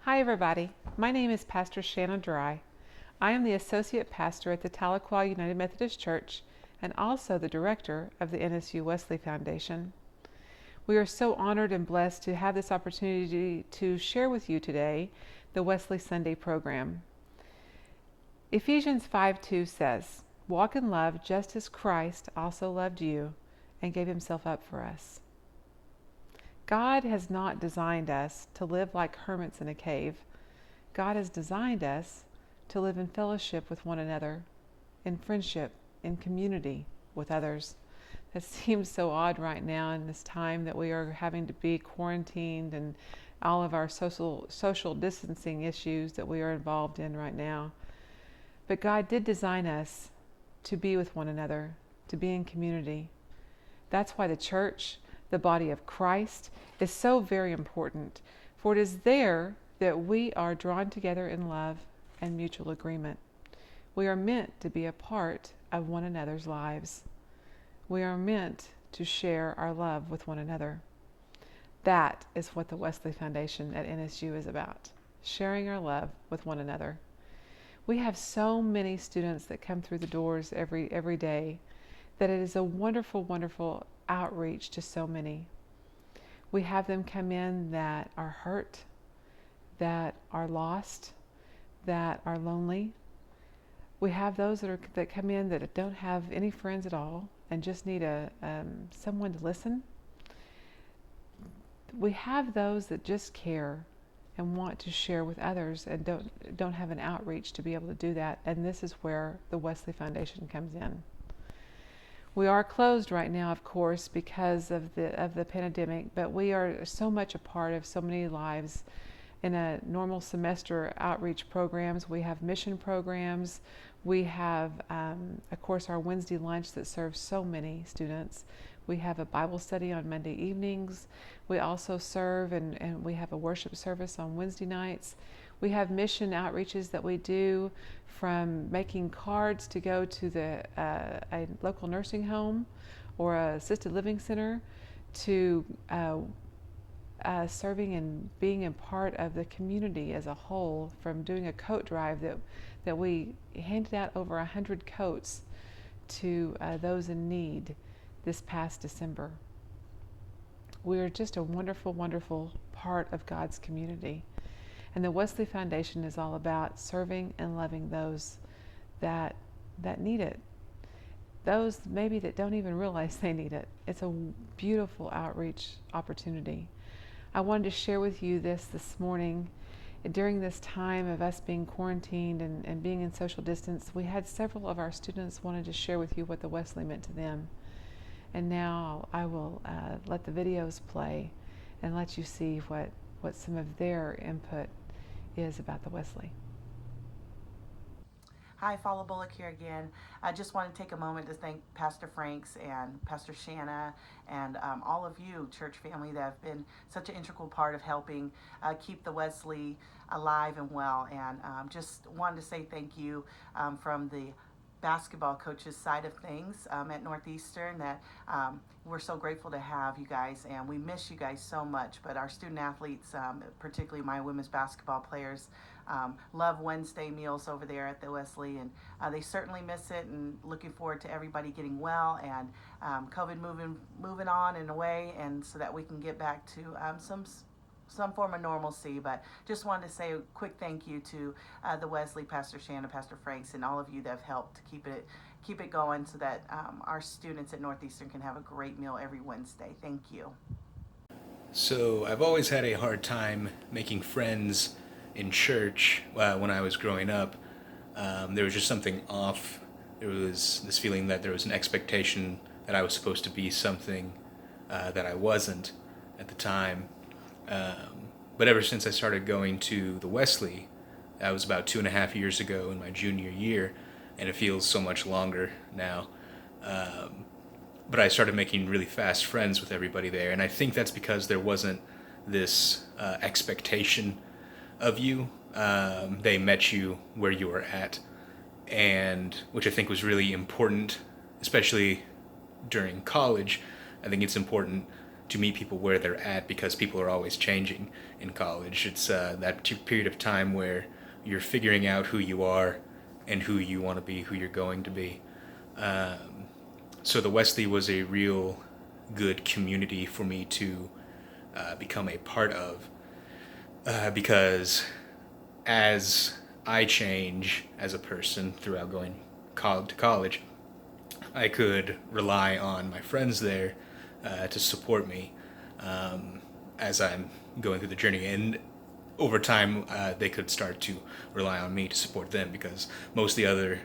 Hi everybody, my name is Pastor Shanna Dry. I am the Associate Pastor at the Tahlequah United Methodist Church and also the Director of the NSU Wesley Foundation. We are so honored and blessed to have this opportunity to share with you today the Wesley Sunday program. Ephesians 5:2 says, "Walk in love just as Christ also loved you and gave himself up for us." God has not designed us to live like hermits in a cave. God has designed us to live in fellowship with one another, in friendship, in community with others. That seems so odd right now in this time that we are having to be quarantined and all of our social distancing issues that we are involved in right now. But God did design us to be with one another, to be in community. That's why the church, the body of Christ, is so very important, for it is there that we are drawn together in love and mutual agreement. We are meant to be a part of one another's lives. We are meant to share our love with one another. That is what the Wesley Foundation at NSU is about, sharing our love with one another. We have so many students that come through the doors every day that it is a wonderful, wonderful outreach to so many. We have them come in that are hurt, that are lost, that are lonely. We have those that come in that don't have any friends at all and just need someone to listen. We have those that just care and want to share with others and don't have an outreach to be able to do that. And this is where the Wesley Foundation comes in. We are closed right now, of course, because of the pandemic, but we are so much a part of so many lives. In a normal semester outreach programs, we have mission programs. We have, of course, our Wednesday lunch that serves so many students. We have a Bible study on Monday evenings. We also serve and we have a worship service on Wednesday nights. We have mission outreaches that we do, from making cards to go to a local nursing home or a assisted living center, to serving and being a part of the community as a whole, from doing a coat drive that we handed out over 100 coats to those in need this past December. We are just a wonderful, wonderful part of God's community. And the Wesley Foundation is all about serving and loving those that need it. Those maybe that don't even realize they need it. It's a beautiful outreach opportunity. I wanted to share with you this morning. During this time of us being quarantined and being in social distance, we had several of our students wanted to share with you what the Wesley meant to them. And now I will let the videos play and let you see what some of their input is about the Wesley. Hi, Follow Bullock here again. I just want to take a moment to thank Pastor Franks and Pastor Shanna and all of you, church family, that have been such an integral part of helping keep the Wesley alive and well. And just wanted to say thank you from the basketball coaches side of things at Northeastern, that we're so grateful to have you guys, and we miss you guys so much. But our student athletes, particularly my women's basketball players, love Wednesday meals over there at the Wesley, and they certainly miss it, and looking forward to everybody getting well and COVID moving on and away, and so that we can get back to some form of normalcy. But just wanted to say a quick thank you to the Wesley, Pastor Shanna, Pastor Franks, and all of you that have helped to keep it going, so that our students at Northeastern can have a great meal every Wednesday. Thank you. So I've always had a hard time making friends in church when I was growing up. There was just something off. There was this feeling that there was an expectation that I was supposed to be something that I wasn't at the time. But ever since I started going to the Wesley, that was about 2.5 years ago in my junior year, and it feels so much longer now. But I started making really fast friends with everybody there, and I think that's because there wasn't this expectation of you. They met you where you were at, and which I think was really important, especially during college. I think it's important to meet people where they're at, because people are always changing in college. It's that period of time where you're figuring out who you are and who you want to be, who you're going to be. So the Wesley was a real good community for me to become a part of, because as I change as a person throughout going to college, I could rely on my friends there to support me as I'm going through the journey. And over time, they could start to rely on me to support them, because most of the other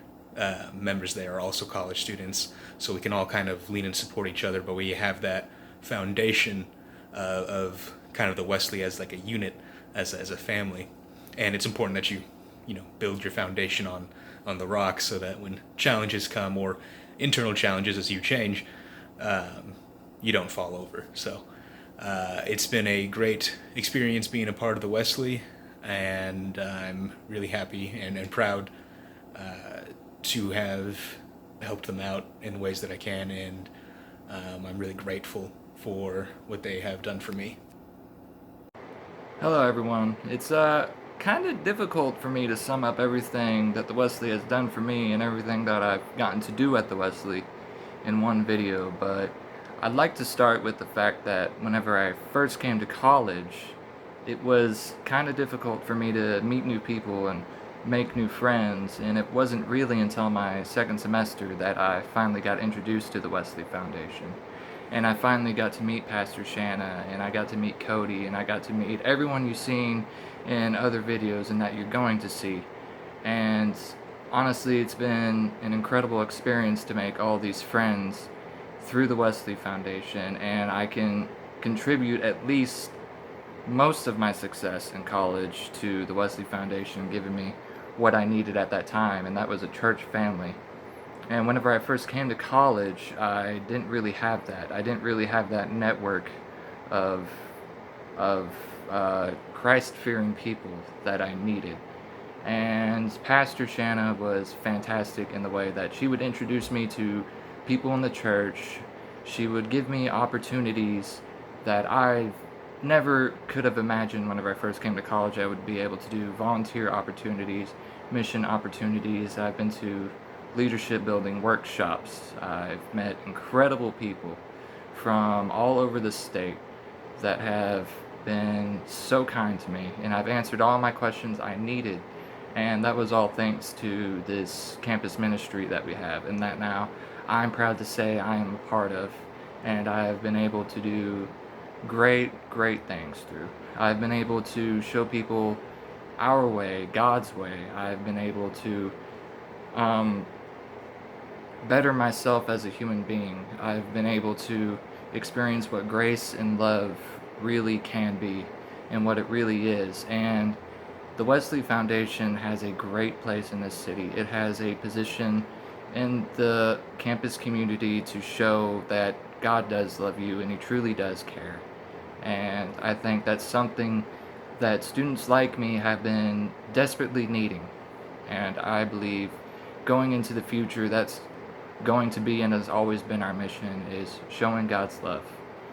members there are also college students. So we can all kind of lean and support each other, but we have that foundation of kind of the Wesley as like a unit, as a family. And it's important that you build your foundation on the rock, so that when challenges come, or internal challenges as you change, you don't fall over. So it's been a great experience being a part of the Wesley, and I'm really happy and proud to have helped them out in ways that I can, and I'm really grateful for what they have done for me. Hello everyone. It's kind of difficult for me to sum up everything that the Wesley has done for me and everything that I've gotten to do at the Wesley in one video, but I'd like to start with the fact that whenever I first came to college, it was kind of difficult for me to meet new people and make new friends, and it wasn't really until my second semester that I finally got introduced to the Wesley Foundation. And I finally got to meet Pastor Shanna, and I got to meet Cody, and I got to meet everyone you've seen in other videos and that you're going to see. And honestly, it's been an incredible experience to make all these friends through the Wesley Foundation, and I can contribute at least most of my success in college to the Wesley Foundation giving me what I needed at that time, and that was a church family. And whenever I first came to college, I didn't really have that. I didn't really have that network of Christ-fearing people that I needed. And Pastor Shanna was fantastic in the way that she would introduce me to people in the church. She would give me opportunities that I never could have imagined whenever I first came to college I would be able to do. Volunteer opportunities, mission opportunities. I've been to leadership building workshops. I've met incredible people from all over the state that have been so kind to me, and I've answered all my questions I needed, and that was all thanks to this campus ministry that we have, and that now I'm proud to say I am a part of, and I have been able to do great things through. I've been able to show people our way, God's way. I've been able to better myself as a human being. I've been able to experience what grace and love really can be and what it really is. And the Wesley Foundation has a great place in this city. It has a position in the campus community to show that God does love you and He truly does care. And I think that's something that students like me have been desperately needing. And I believe going into the future, that's going to be and has always been our mission, is showing God's love.